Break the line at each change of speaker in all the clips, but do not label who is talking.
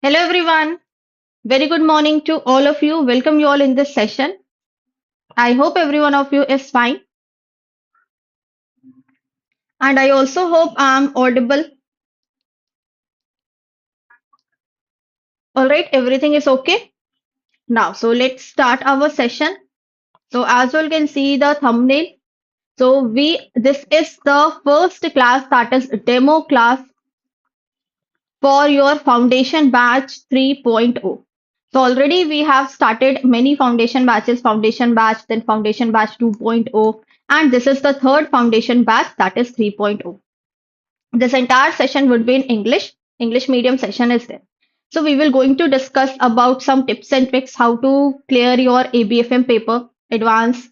Hello everyone. Very good morning to all of you. Welcome you all in this session. I hope every one of you is fine. And I also hope I'm audible. All right, everything is okay. Now, so let's start our session. So as you all can see the thumbnail. This is the first class, that is demo class for your foundation batch 3.0. So already we have started many foundation batch, then foundation batch 2.0, and this is the third foundation batch, that is 3.0. This entire session would be in English medium session is there. So we will going to discuss about some tips and tricks how to clear your ABFM paper, advanced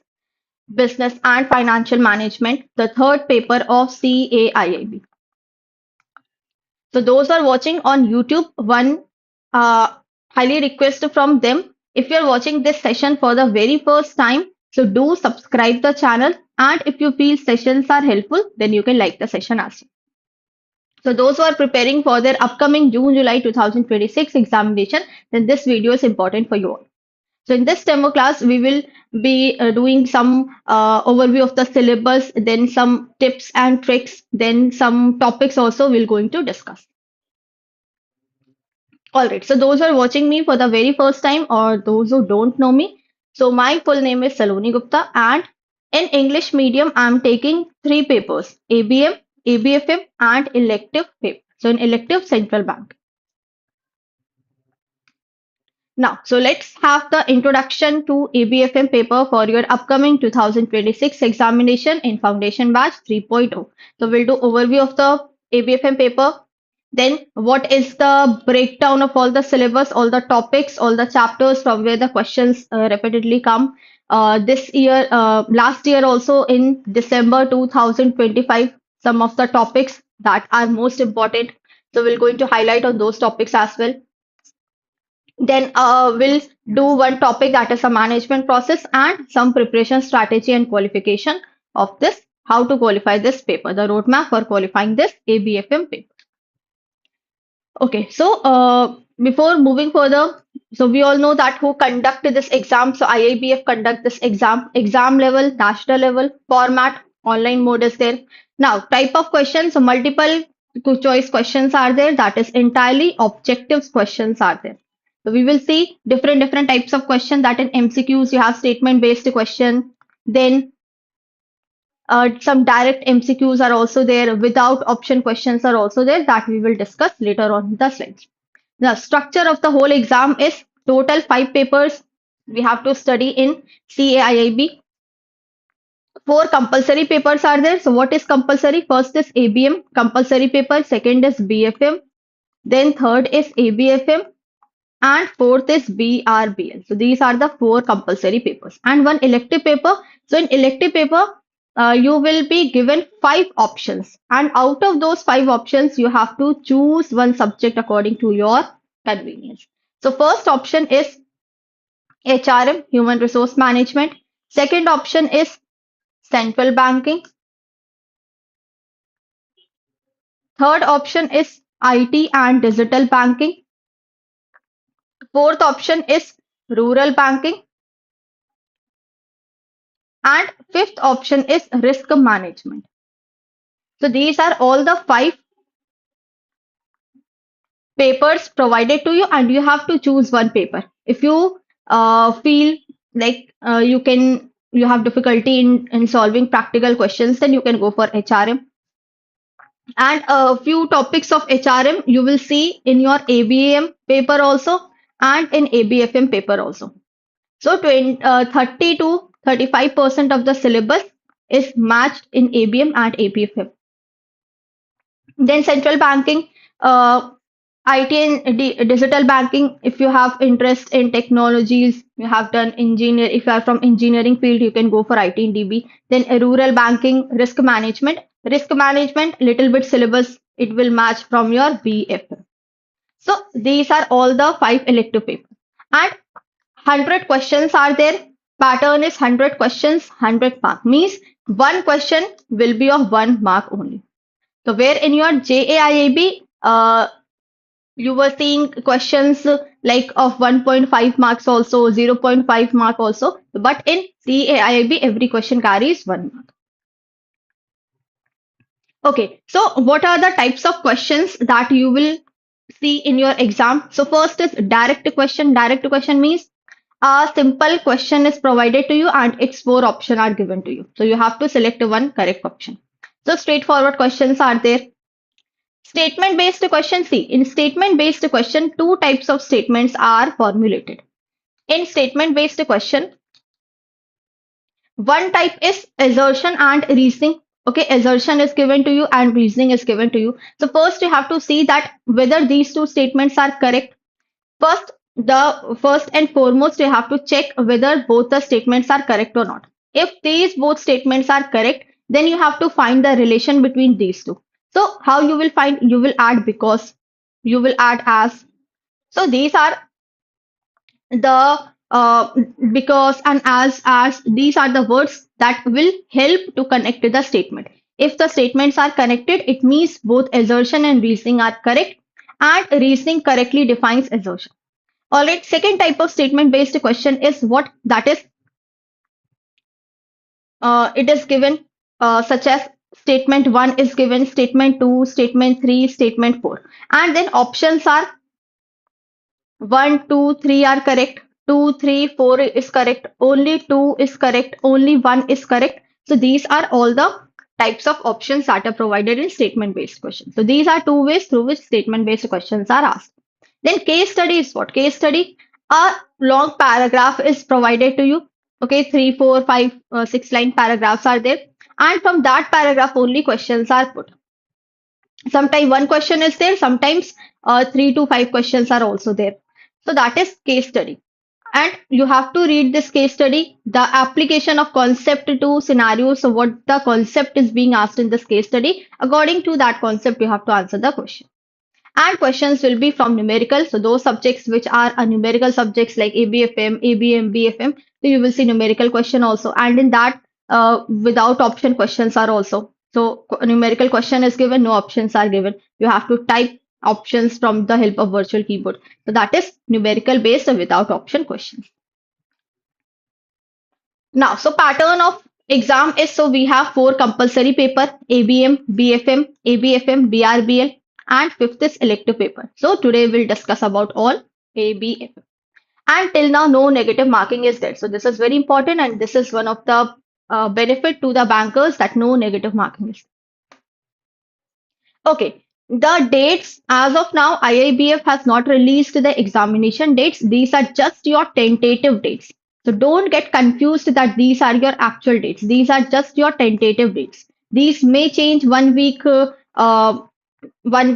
business and financial management, the third paper of CAIIB. So those who are watching on YouTube, one highly request from them, if you're watching this session for the very first time, so do subscribe the channel, and if you feel sessions are helpful, then you can like the session as well. So those who are preparing for their upcoming June-July 2026 examination, then this video is important for you all. So in this demo class, we will be doing some overview of the syllabus, then some tips and tricks, then some topics also we're going to discuss. All right, so those who are watching me for the very first time or those who don't know me, so my full name is Saloni Gupta, and in English medium, I'm taking three papers: ABM, ABFM, and elective paper. So in elective central bank. Now, so let's have the introduction to ABFM paper for your upcoming 2026 examination in Foundation Batch 3.0. So we'll do overview of the ABFM paper. Then what is the breakdown of all the syllabus, all the topics, all the chapters from where the questions repeatedly come. Last year also in December 2025, some of the topics that are most important. So we're going to highlight on those topics as well. Then we'll do one topic, that is a management process and some preparation strategy and qualification of this, how to qualify this paper, the roadmap for qualifying this ABFM paper. Okay, so before moving further, so we all know that who conduct this exam. So IIBF conduct this exam level, national level, format, online mode is there. Now, type of questions, so multiple choice questions are there. That is entirely objective questions are there. So we will see different types of questions. That in MCQs you have statement based question. Then some direct MCQs are also there. Without option questions are also there, that we will discuss later on the slides. The structure of the whole exam is total 5 papers we have to study in CAIIB. 4 compulsory papers are there. So what is compulsory? First is ABM compulsory paper, second is BFM, then third is ABFM, and fourth is BRBL. So these are the 4 compulsory papers and one elective paper. So in elective paper, you will be given 5 options, and out of those 5 options, you have to choose one subject according to your convenience. So first option is HRM, Human Resource Management. Second option is Central Banking. Third option is IT and Digital Banking. Fourth option is Rural Banking. And fifth option is Risk Management. So these are all the 5 papers provided to you, and you have to choose one paper. If you feel like you have difficulty in solving practical questions, then you can go for HRM. And a few topics of HRM you will see in your ABM paper also and in ABFM paper also. So 30 to 35% of the syllabus is matched in ABM and ABFM. Then central banking, IT and digital banking. If you have interest in technologies, you have done engineer. If you are from engineering field, you can go for IT and DB. Then rural banking, risk management. Risk management, little bit syllabus, it will match from your BFM. So these are all the 5 elective papers. And 100 questions are there. Pattern is 100 questions, 100 mark. Means one question will be of 1 mark only. So where in your JAIIB, You were seeing questions like of 1.5 marks also, 0.5 mark also. But in CAIIB, every question carries 1 mark. Okay, so what are the types of questions that you will see in your exam? So first is direct question. Direct question means a simple question is provided to you and its four options are given to you. So you have to select one correct option. So straightforward questions are there. Statement based question. See, in statement based question, two types of statements are formulated. In statement based question, one type is assertion and reasoning. Okay, assertion is given to you and reasoning is given to you. So first you have to see that whether these two statements are correct. First and foremost, you have to check whether both the statements are correct or not. If these both statements are correct, then you have to find the relation between these two. So how you will find? You will add because, you will add as. So these are the because and as these are the words that will help to connect the statement. If the statements are connected, it means both assertion and reasoning are correct, and reasoning correctly defines assertion. All right, second type of statement based question is what that is it is given such as statement 1 is given, statement 2, statement 3, statement 4, and then options are 1, 2, 3 are correct, 2, 3, 4 is correct, only 2 is correct, only 1 is correct. So these are all the types of options that are provided in statement based questions. So these are two ways through which statement based questions are asked. Then case study is what? Case study, a long paragraph is provided to you. Okay, 3, 4, 5, 6 line paragraphs are there. And from that paragraph only questions are put. Sometimes one question is there, sometimes 3 to 5 questions are also there. So that is case study. And you have to read this case study, the application of concept to scenario. So what the concept is being asked in this case study, according to that concept, you have to answer the question. And questions will be from numerical. So those subjects which are a numerical subjects like ABFM, ABM, BFM, so you will see numerical question also. And in that, without option questions are also. So numerical question is given, no options are given. You have to type options from the help of virtual keyboard. So that is numerical based without option questions. Now, so pattern of exam is, so we have four compulsory paper, ABM, BFM, ABFM, BRBL, and fifth is elective paper. So today we'll discuss about all ABFM. And till now, no negative marking is there. So this is very important, and this is one of the benefit to the bankers, that no negative marking is. Okay. The dates as of now, IIBF has not released the examination dates. These are just your tentative dates. So don't get confused that these are your actual dates. These are just your tentative dates. These may change 1 week, 1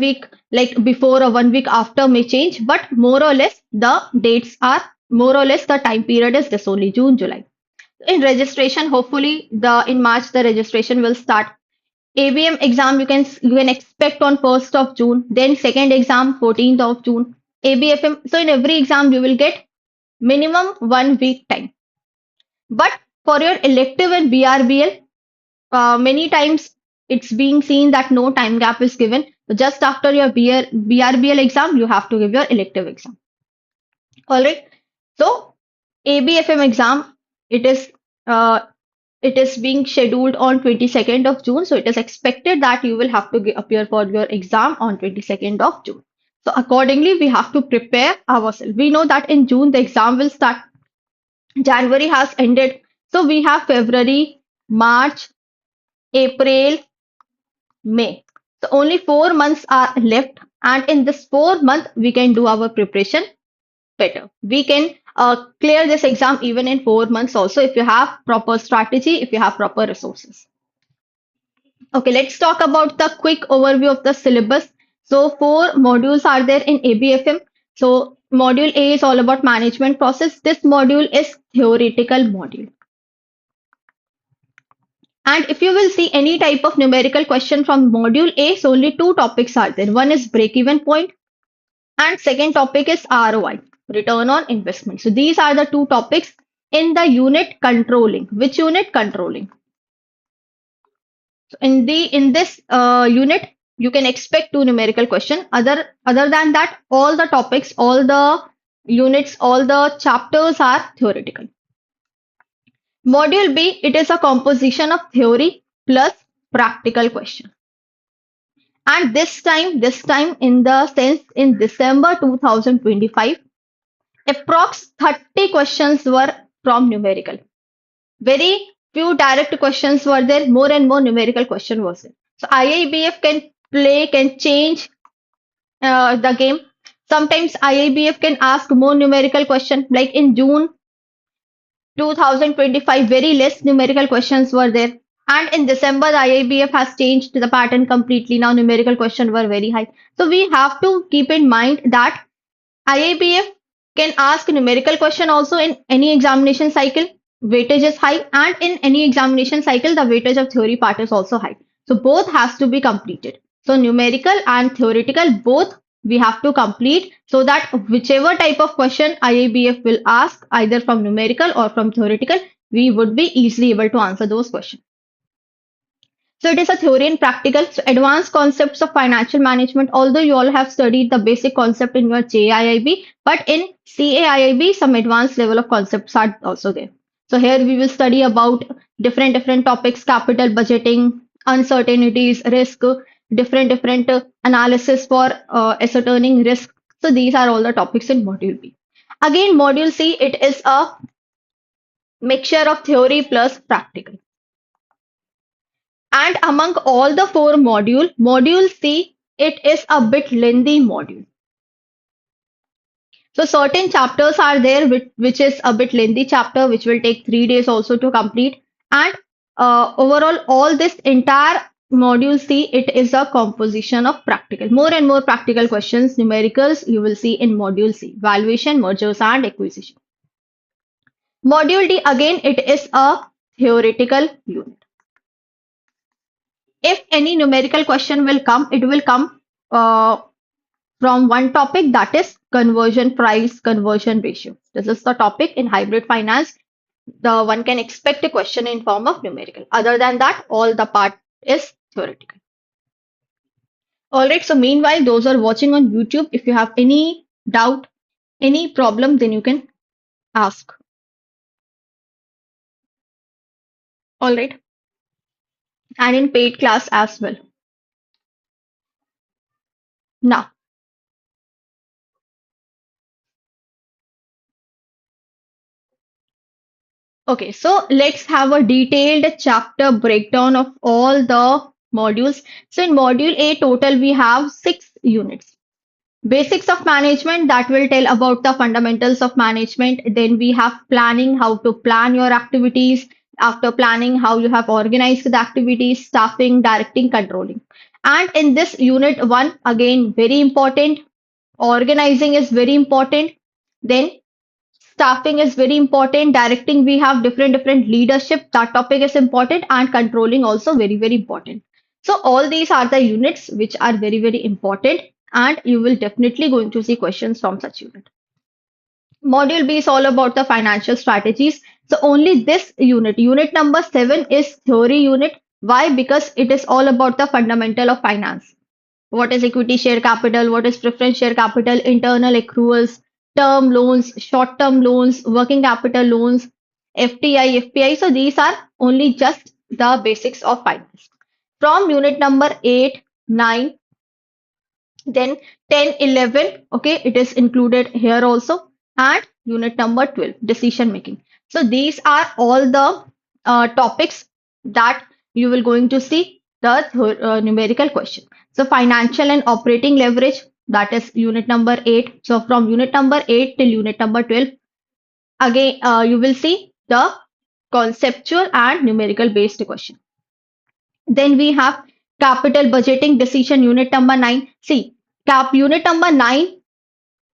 week like before or 1 week after may change, but more or less the dates are, more or less the time period is this only, June, July. In registration, hopefully the in March the registration will start. ABM exam you can expect on 1st of June, then second exam 14th of June. ABFM, so in every exam you will get minimum 1 week time. But for your elective and BRBL, many times it's being seen that no time gap is given. So just after your BRBL exam, you have to give your elective exam. All right. So ABFM exam, it is uh, it is being scheduled on 22nd of June. So it is expected that you will have to appear for your exam on 22nd of June. So accordingly, we have to prepare ourselves. We know that in June the exam will start. January has ended. So we have February, March, April, May. So only 4 months are left. And in this 4 month, we can do our preparation better. We can clear this exam even in 4 months also if you have proper strategy, if you have proper resources. Okay, let's talk about the quick overview of the syllabus. So four modules are there in ABFM. So module A is all about management process. This module is theoretical module. And if you will see any type of numerical question from module A, so only two topics are there. One is break-even point, and second topic is ROI, return on investment. So these are the two topics in the unit controlling. Which unit? Controlling. So in this unit, you can expect two numerical question. Other than that, all the topics, all the units, all the chapters are theoretical. Module B, it is a composition of theory plus practical question. And this time in the sense in December 2025, approx 30 questions were from numerical. Very few direct questions were there, more and more numerical question was there. So IIBF can change the game. Sometimes IIBF can ask more numerical question. Like in June 2025, very less numerical questions were there. And in December, the IIBF has changed the pattern completely. Now numerical questions were very high. So we have to keep in mind that IIBF can ask numerical question also in any examination cycle. Weightage is high, and in any examination cycle, the weightage of theory part is also high. So both has to be completed. So numerical and theoretical both we have to complete so that whichever type of question IIBF will ask, either from numerical or from theoretical, we would be easily able to answer those questions. So it is a theory and practical. So advanced concepts of financial management, although you all have studied the basic concept in your CAIIB, but in CAIIB, some advanced level of concepts are also there. So here we will study about different topics, capital budgeting, uncertainties, risk, different analysis for ascertaining risk. So these are all the topics in module B. Again, module C, it is a mixture of theory plus practical. And among all the four module C, it is a bit lengthy module. So certain chapters are there which is a bit lengthy chapter which will take 3 days also to complete. And overall, all this entire module C, it is a composition of practical. More and more practical questions, numericals you will see in module C. Valuation, mergers and acquisition. Module D, again, it is a theoretical unit. If any numerical question will come, it will come from one topic, that is conversion price conversion ratio. This is the topic in hybrid finance. The one can expect a question in form of numerical. Other than that, all the part is theoretical. Alright, so meanwhile, those who are watching on YouTube, if you have any doubt, any problem, then you can ask. Alright. And in paid class as well. Now, okay, so let's have a detailed chapter breakdown of all the modules. So in module A, total we have 6 units. Basics of management, that will tell about the fundamentals of management. Then we have planning, how to plan your activities. After planning, how you have organized the activities, staffing, directing, controlling. And in this unit 1, again, very important. Organizing is very important. Then staffing is very important. Directing, we have different leadership. That topic is important, and controlling also very important. So all these are the units which are very important, and you will definitely going to see questions from such unit. Module B is all about the financial strategies. So only this unit number 7 is theory unit. Why? Because it is all about the fundamental of finance. What is equity share capital? What is preference share capital? Internal accruals, term loans, short-term loans, working capital loans, FTI, FPI. So these are only just the basics of finance. From unit number 8, 9, then 10, 11, okay, it is included here also, and unit number 12, decision making. So these are all the topics that you will going to see the numerical question. So financial and operating leverage, that is unit number 8. So from unit number 8 till unit number 12, again you will see the conceptual and numerical based question. Then we have capital budgeting decision unit number 9. See, unit number 9,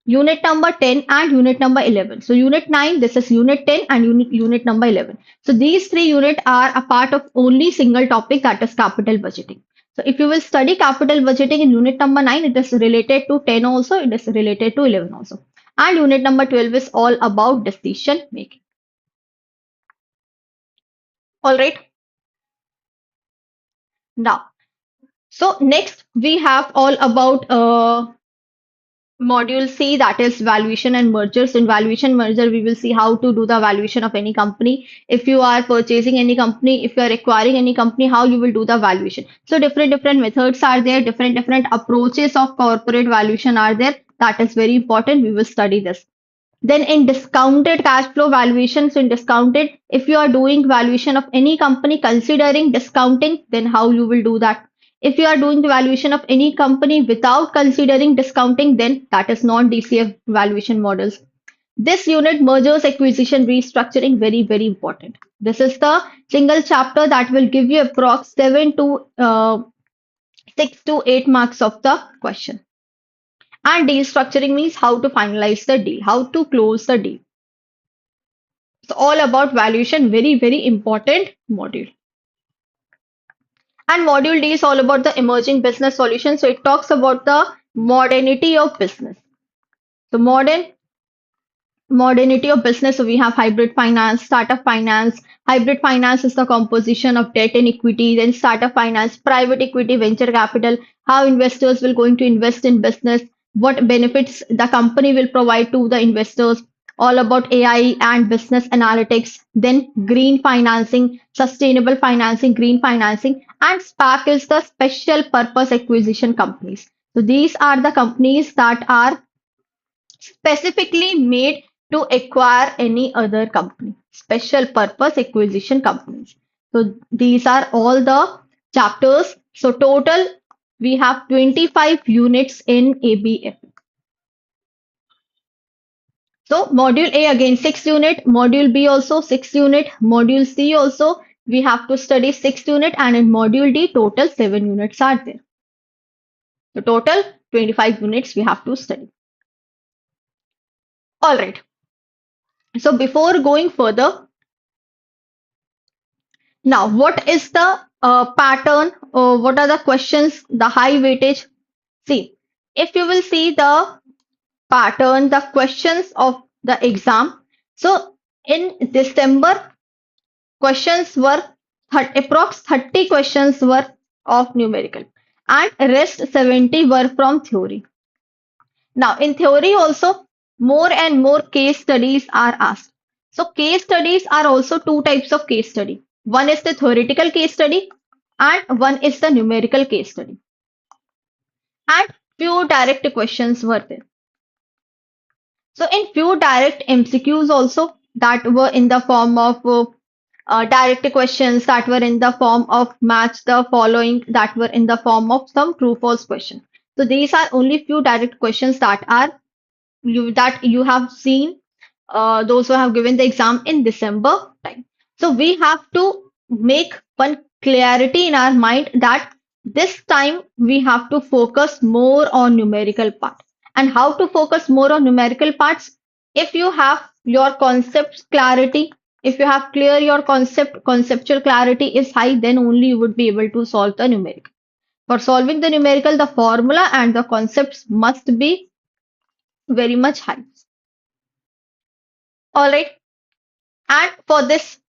unit number 10, and unit number 11. So unit 9, this is unit 10, and unit number 11. So these 3 units are a part of only single topic, that is capital budgeting. So if you will study capital budgeting in unit number 9, it is related to 10 also, it is related to 11 also. And unit number 12 is all about decision making. All right. Now, So next we have all about module C, that is valuation and mergers. In valuation merger, we will see how to do the valuation of any company. If you are purchasing any company, if you are acquiring any company, how you will do the valuation. So different methods are there, different approaches of corporate valuation are there. That is very important. We will study this. Then in discounted cash flow valuation, so in discounted, if you are doing valuation of any company considering discounting, then how you will do that? If you are doing the valuation of any company without considering discounting, then that is non-DCF valuation models. This unit mergers, acquisition, restructuring, very important. This is the single chapter that will give you approx 6 to 8 marks of the question. And deal structuring means how to finalize the deal, how to close the deal. It's all about valuation, very important module. And module D is all about the emerging business solution. So it talks about the modernity of business. So modernity of business. So we have hybrid finance, startup finance. Hybrid finance is the composition of debt and equity. Then startup finance, private equity, venture capital, how investors will going to invest in business, what benefits the company will provide to the investors, all about AI and business analytics. Then green financing, sustainable financing, green financing, and SPAC is the special purpose acquisition companies. So these are the companies that are specifically made to acquire any other company, special purpose acquisition companies. So these are all the chapters. So total we have 25 units in ABF. So module A again 6 unit, module B also 6 unit, module C also we have to study 6 unit, and in module D total 7 units are there. So total 25 units we have to study. All right. So before going further, now, what is the pattern? What are the questions? The high weightage. See, if you will see the pattern, the questions of the exam. So, in December, questions were approx 30 questions were of numerical, and rest 70 were from theory. Now, in theory also, more and more case studies are asked. So, case studies are also two types of case study. One is the theoretical case study, and one is the numerical case study. And few direct questions were there. So, in few direct MCQs also that were in the form of direct questions, that were in the form of match the following, that were in the form of some true false question. So, these are only few direct questions that you have seen, those who have given the exam in December time. So we have to make one clarity in our mind that this time we have to focus more on numerical part. And how to focus more on numerical parts? If you have your concepts clarity, if you have clear your conceptual clarity is high, then only you would be able to solve the numerical. For solving the numerical, the formula and the concepts must be very much high. All right. And for this,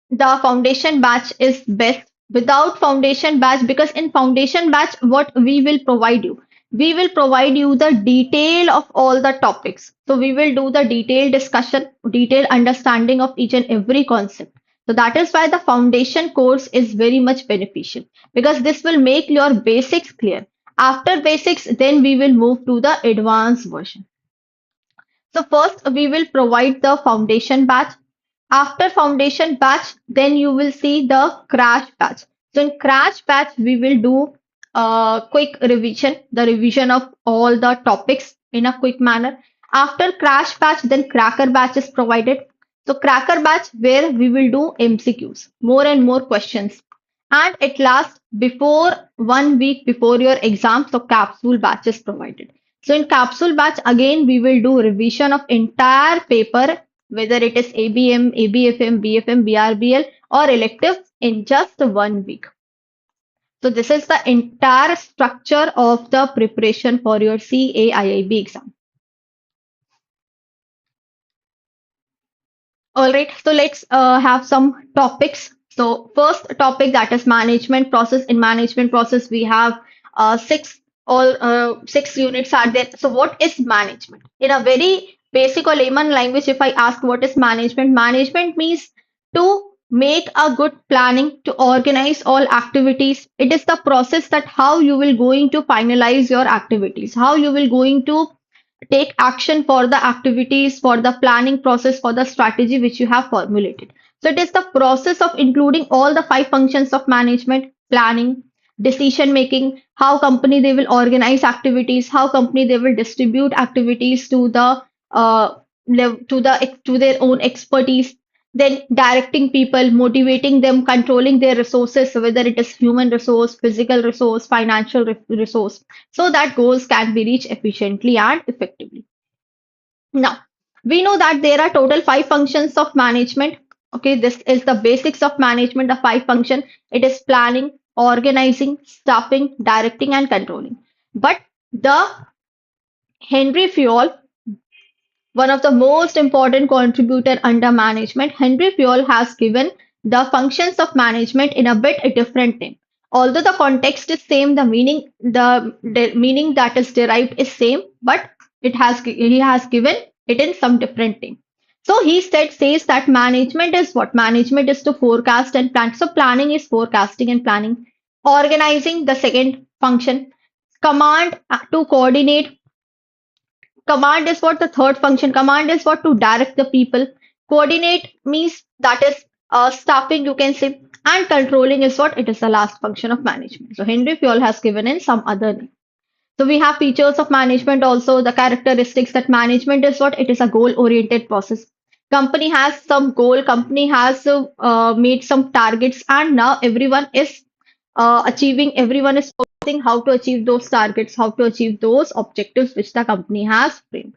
the foundation batch is best. Without foundation batch, because in foundation batch, what we will provide you? We will provide you the detail of all the topics. So we will do the detailed discussion, detailed understanding of each and every concept. So that is why the foundation course is very much beneficial, because this will make your basics clear. After basics, then we will move to the advanced version. So first we will provide the foundation batch. After foundation batch, then you will see the crash batch. So in crash batch, we will do a quick revision, the revision of all the topics in a quick manner. After crash batch, then cracker batch is provided. So cracker batch where we will do MCQs, more and more questions. And at last, before 1 week before your exam, so capsule batch is provided. So in capsule batch, again, we will do revision of entire paper, whether it is ABM, ABFM, BFM, BRBL, or elective in just 1 week. So this is the entire structure of the preparation for your CAIIB exam. All right, so let's have some topics. So first topic, that is management process. In management process, we have six units are there. So what is management? In a very basic or layman language, if I ask what is management, management means to make a good planning, to organize all activities. It is the process that how you will going to finalize your activities, how you will going to take action for the activities, for the planning process, for the strategy which you have formulated. So it is the process of including all the five functions of management: planning, decision making, how company they will organize activities, how company they will distribute activities to the to their own expertise, then directing people, motivating them, controlling their resources, whether it is human resource, physical resource, financial resource, so that goals can be reached efficiently and effectively. Now, we know that there are total five functions of management. Okay, this is the basics of management, the five function. It is planning, organizing, staffing, directing, and controlling. But the Henry Fayol, one of the most important contributor under management, Henry Fayol has given the functions of management in a bit a different name. Although the context is same, the meaning that is derived is same, but he has given it in some different name. So he says that management is what? Management is to forecast and plan. So planning is forecasting and planning. Organizing, the second function. Command, to coordinate. Command is what? The third function. Command is what? To direct the people. Coordinate means that is staffing, you can say. And controlling is what? It is the last function of management. So Henry Fayol has given in some other name. So we have features of management also, the characteristics that management is what? It is a goal-oriented process. Company has some goal, company has made some targets, and now everyone is focusing how to achieve those targets, how to achieve those objectives which the company has framed.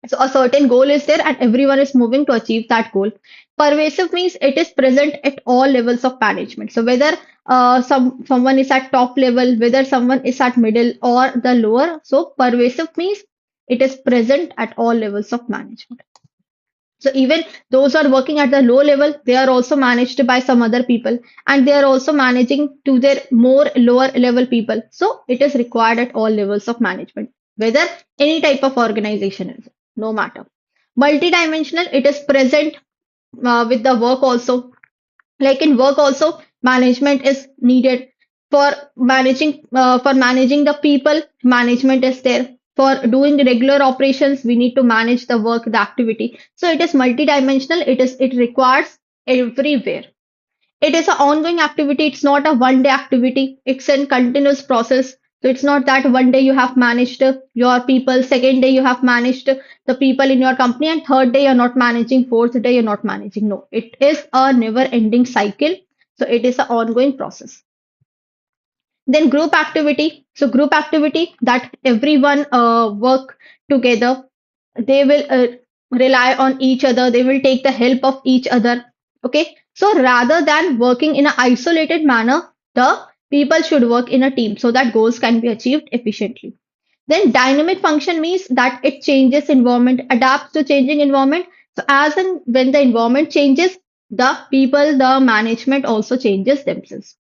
So a certain goal is there and everyone is moving to achieve that goal. Pervasive means it is present at all levels of management. So whether someone is at top level, whether someone is at middle or the lower. So pervasive means it is present at all levels of management. So even those who are working at the low level, they are also managed by some other people, and they are also managing to their more lower level people. So it is required at all levels of management, whether any type of organization is, no matter. Multidimensional, it is present with the work also. Like in work also, management is needed for managing the people. Management is there for doing the regular operations. We need to manage the work, the activity. So it is multidimensional. It requires everywhere. It is an ongoing activity. It's not a one day activity. It's a continuous process. So it's not that one day you have managed your people, second day you have managed the people in your company, and third day you're not managing, fourth day you're not managing. No, it is a never ending cycle. So it is an ongoing process. Then group activity. So group activity that everyone work together. They will rely on each other. They will take the help of each other. Okay. So rather than working in an isolated manner, the people should work in a team so that goals can be achieved efficiently. Then dynamic function means that it changes environment, adapts to changing environment. So as and when the environment changes, the people, the management also changes themselves.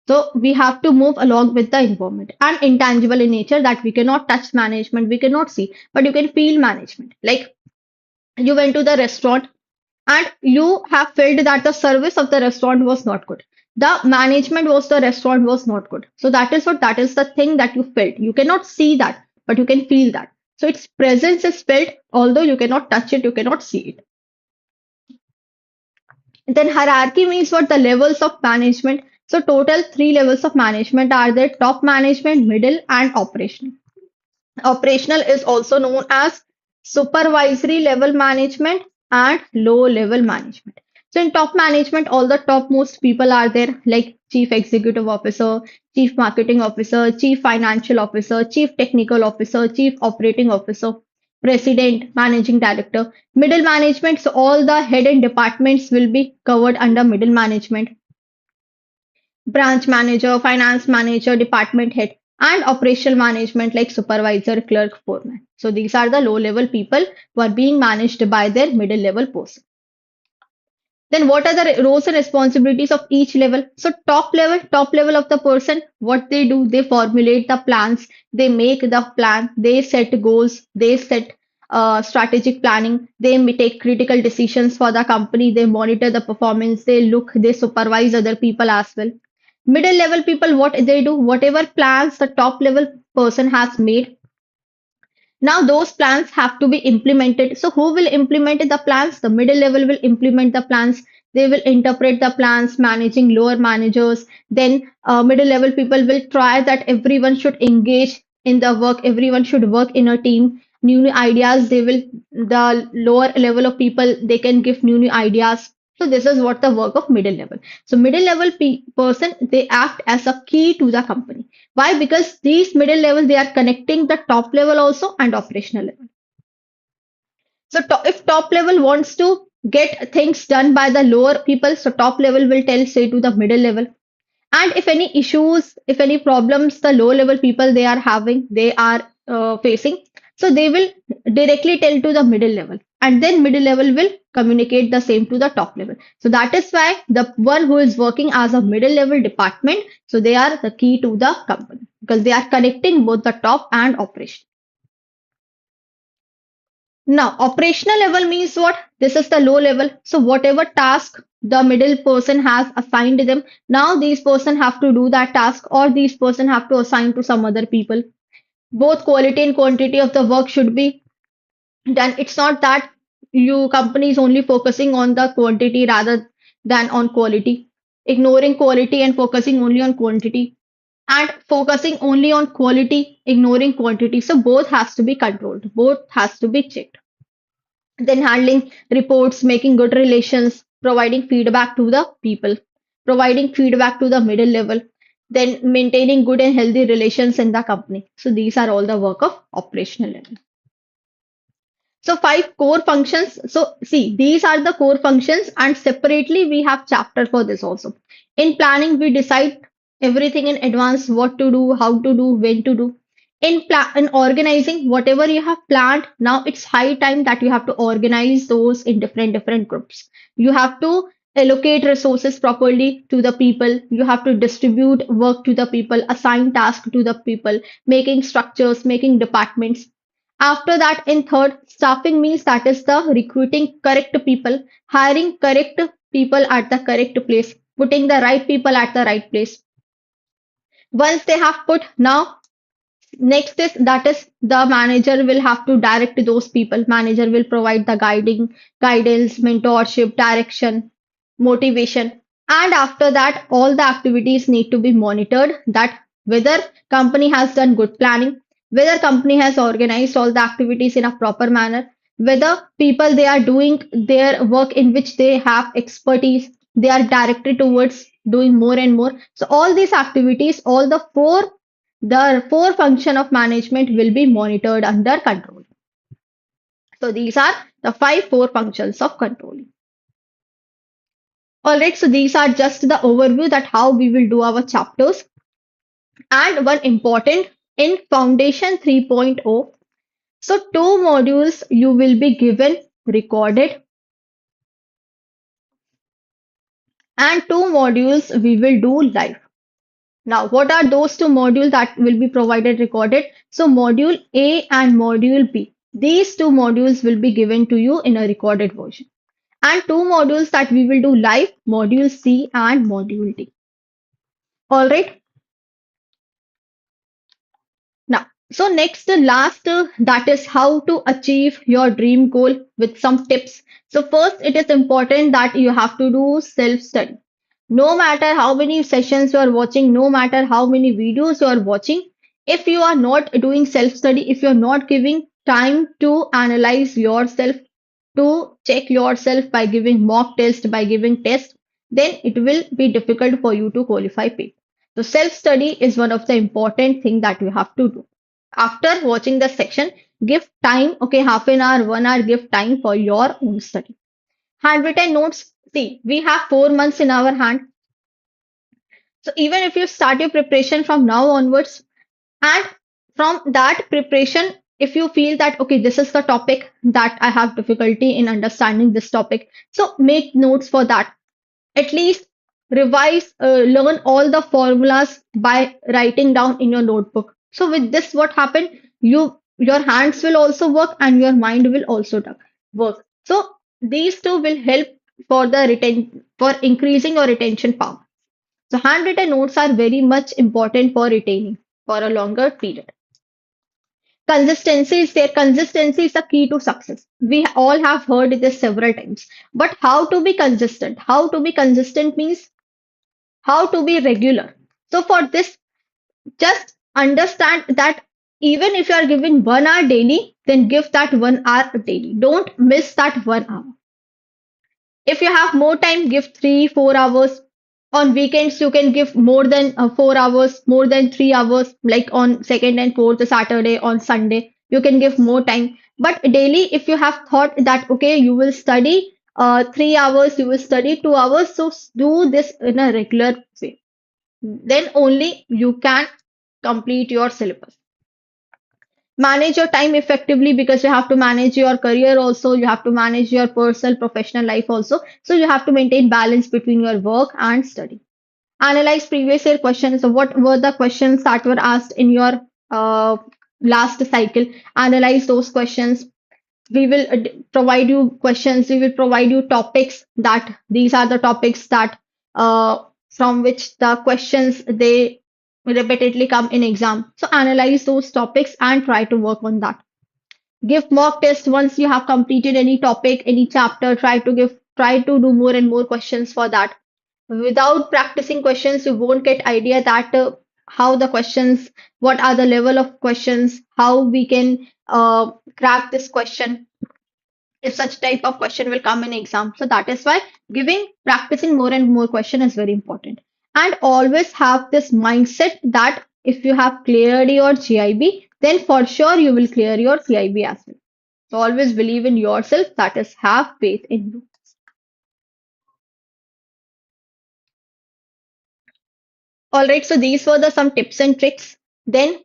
So we have to move along with the environment, and intangible in nature that we cannot touch management, we cannot see, but you can feel management. Like you went to the restaurant and you have felt that the service of the restaurant was not good. The management was the restaurant was not good. So that is the thing that you felt. You cannot see that, but you can feel that. So its presence is felt, although you cannot touch it, you cannot see it. Then hierarchy means what? The levels of management. So total three levels of management are there: top management, middle, and operational. Operational is also known as supervisory level management and low level management. So in top management, all the topmost people are there, like chief executive officer, chief marketing officer, chief financial officer, chief technical officer, chief operating officer, president, managing director. Middle management, so all the head and departments will be covered under middle management: branch manager, finance manager, department head, and operational management like supervisor, clerk, foreman. So these are the low level people who are being managed by their middle level person. Then what are the roles and responsibilities of each level? So top level of the person, what they do, they formulate the plans, they make the plan, they set goals, they set strategic planning, they take critical decisions for the company, they monitor the performance, they look, they supervise other people as well. Middle level people, what they do, whatever plans the top level person has made, now those plans have to be implemented. So who will implement the plans? The middle level will implement the plans. They will interpret the plans, managing lower managers. Then middle level people will try that everyone should engage in the work. Everyone should work in a team. New ideas, they will, the lower level of people, they can give new ideas. So this is what the work of middle level. So middle level person, they act as a key to the company. Why? Because these middle level, they are connecting the top level also and operational level. So if top level wants to get things done by the lower people, so top level will tell, say, to the middle level. And if any issues, if any problems the low level people they are having, they are facing, so they will directly tell to the middle level, and then middle level will communicate the same to the top level. So that is why the one who is working as a middle level department, so they are the key to the company because they are connecting both the top and operation. Now, operational level means what? This is the low level. So whatever task the middle person has assigned them, now these person have to do that task or these person have to assign to some other people. Both quality and quantity of the work should be done. It's not that you company is only focusing on the quantity rather than on quality, ignoring quality and focusing only on quantity, and focusing only on quality, ignoring quantity. So both has to be controlled, both has to be checked. Then handling reports, making good relations, providing feedback to the people, providing feedback to the middle level, then maintaining good and healthy relations in the company. So these are all the work of operational level. So five core functions. So see, these are the core functions, and separately we have chapter for this also. In planning, we decide everything in advance, what to do, how to do, when to do. In organizing, whatever you have planned, now it's high time that you have to organize those in different groups. You have to allocate resources properly to the people. You have to distribute work to the people, assign tasks to the people, making structures, making departments. After that, in third, staffing means that is the recruiting correct people, hiring correct people at the correct place, putting the right people at the right place. Once they have put, now next is that is the manager will have to direct those people. Manager will provide the guidance, mentorship, direction, motivation. And after that, all the activities need to be monitored that whether company has done good planning, whether company has organized all the activities in a proper manner, whether people they are doing their work in which they have expertise, they are directed towards doing more and more. So all these activities, all the four function of management will be monitored under control. So these are the four functions of controlling. All right, so these are just the overview that how we will do our chapters. And one important in Foundation 3.0, so two modules you will be given recorded and two modules we will do live. Now, what are those two modules that will be provided recorded? So module A and module B. These two modules will be given to you in a recorded version. And two modules that we will do live, module C and module D. All right. Now, so next, the last, that is how to achieve your dream goal with some tips. So first, it is important that you have to do self-study. No matter how many sessions you are watching, no matter how many videos you are watching, if you are not doing self-study, if you're not giving time to analyze yourself, to check yourself by giving mock test, by giving test, then it will be difficult for you to qualify paper. So self-study is one of the important thing that you have to do. After watching the section, give time, okay, half an hour, 1 hour, give time for your own study. Handwritten notes, see, we have 4 months in our hand. So even if you start your preparation from now onwards, and from that preparation, if you feel that okay, this is the topic that I have difficulty in understanding this topic, so make notes for that. At least revise, learn all the formulas by writing down in your notebook. So with this, what happened? Your hands will also work and your mind will also work. So these two will help for the for increasing your retention power. So handwritten notes are very much important for retaining for a longer period. Consistency is there. Consistency is the key to success. We all have heard this several times. But how to be consistent? How to be consistent means how to be regular. So for this, just understand that even if you are giving 1 hour daily, then give that 1 hour daily. Don't miss that 1 hour. If you have more time, give 3, 4 hours. On weekends, you can give more than 4 hours, more than 3 hours, like on second and fourth Saturday, on Sunday, you can give more time. But daily, if you have thought that, okay, you will study 3 hours, you will study 2 hours, so do this in a regular way. Then only you can complete your syllabus. Manage your time effectively because you have to manage your career also, you have to manage your personal professional life also, so you have to maintain balance between your work and study. Analyze previous year questions. So what were the questions that were asked in your uh, last cycle? Analyze those questions. We will provide you questions, we will provide you topics, that these are the topics that from which the questions they repeatedly come in exam. So analyze those topics and try to work on that. Give mock test once you have completed any topic, any chapter. Try to do more and more questions for that. Without practicing questions, you won't get idea that how the questions, what are the level of questions, how we can crack this question if such type of question will come in exam. So that is why practicing more and more question is very important. And always have this mindset that if you have cleared your GIB, then for sure you will clear your CIB as well. So always believe in yourself. That is, have faith in you. All right. So these were the some tips and tricks. Then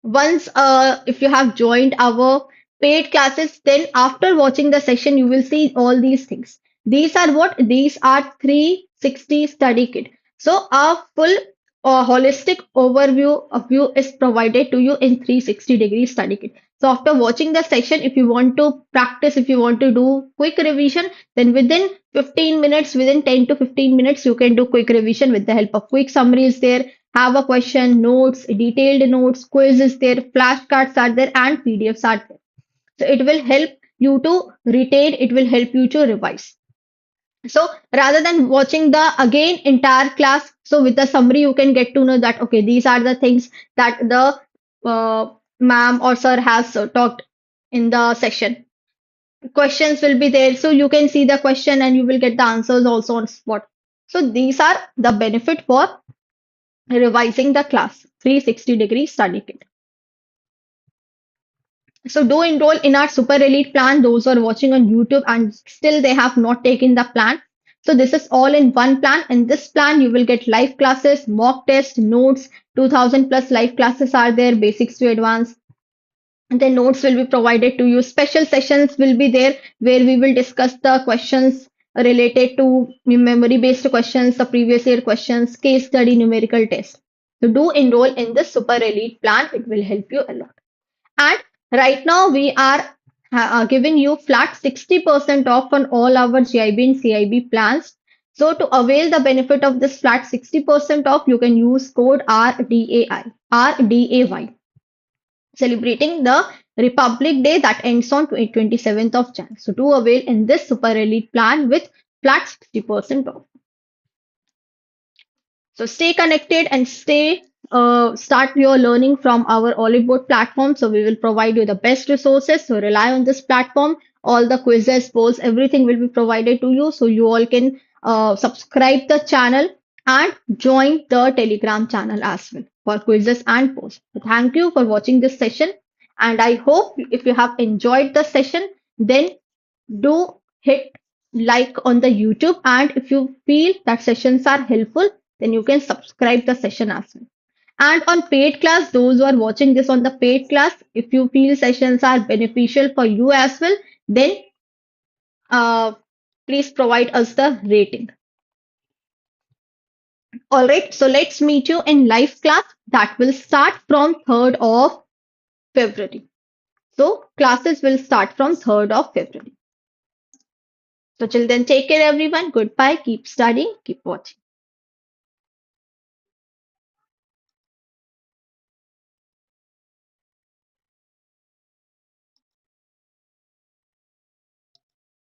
once if you have joined our paid classes, then after watching the session you will see all these things. These are what? These are 360 study kit. So a full holistic overview of view is provided to you in 360-degree study kit. So after watching the session, if you want to practice, if you want to do quick revision, then within 15 minutes, within 10 to 15 minutes, you can do quick revision with the help of quick summaries there, have a question, notes, detailed notes, quizzes there, flashcards are there, and PDFs are there. So it will help you to retain, it will help you to revise. So rather than watching the again entire class, so with the summary, you can get to know that okay, these are the things that the ma'am or sir has talked in the session. Questions will be there, so you can see the question and you will get the answers also on spot. So these are the benefit for revising the class 360-degree study kit. So do enroll in our super elite plan, those who are watching on YouTube and still they have not taken the plan. So this is all in one plan. In this plan, you will get live classes, mock test, notes, 2000 plus live classes are there, basics to advanced. And then notes will be provided to you. Special sessions will be there where we will discuss the questions related to memory based questions, the previous year questions, case study, numerical test. So do enroll in this super elite plan. It will help you a lot. And right now we are giving you flat 60% off on all our GIB and CIB plans. So to avail the benefit of this flat 60% off, you can use code RDAY, celebrating the Republic Day that ends on 27th of Jan. So do avail in this super elite plan with flat 60% off. So stay connected and start your learning from our Oliveboard platform. So we will provide you the best resources. So rely on this platform. All the quizzes, polls, everything will be provided to you. So you all can subscribe the channel and join the Telegram channel as well for quizzes and polls. So thank you for watching this session. And I hope if you have enjoyed the session, then do hit like on the YouTube. And if you feel that sessions are helpful, then you can subscribe the session as well. And on paid class, those who are watching this on the paid class, if you feel sessions are beneficial for you as well, then uh, please provide us the rating. All right, so let's meet you in live class that will start from 3rd of February. So classes will start from 3rd of February. So till then, take care everyone. Goodbye. Keep studying. Keep watching.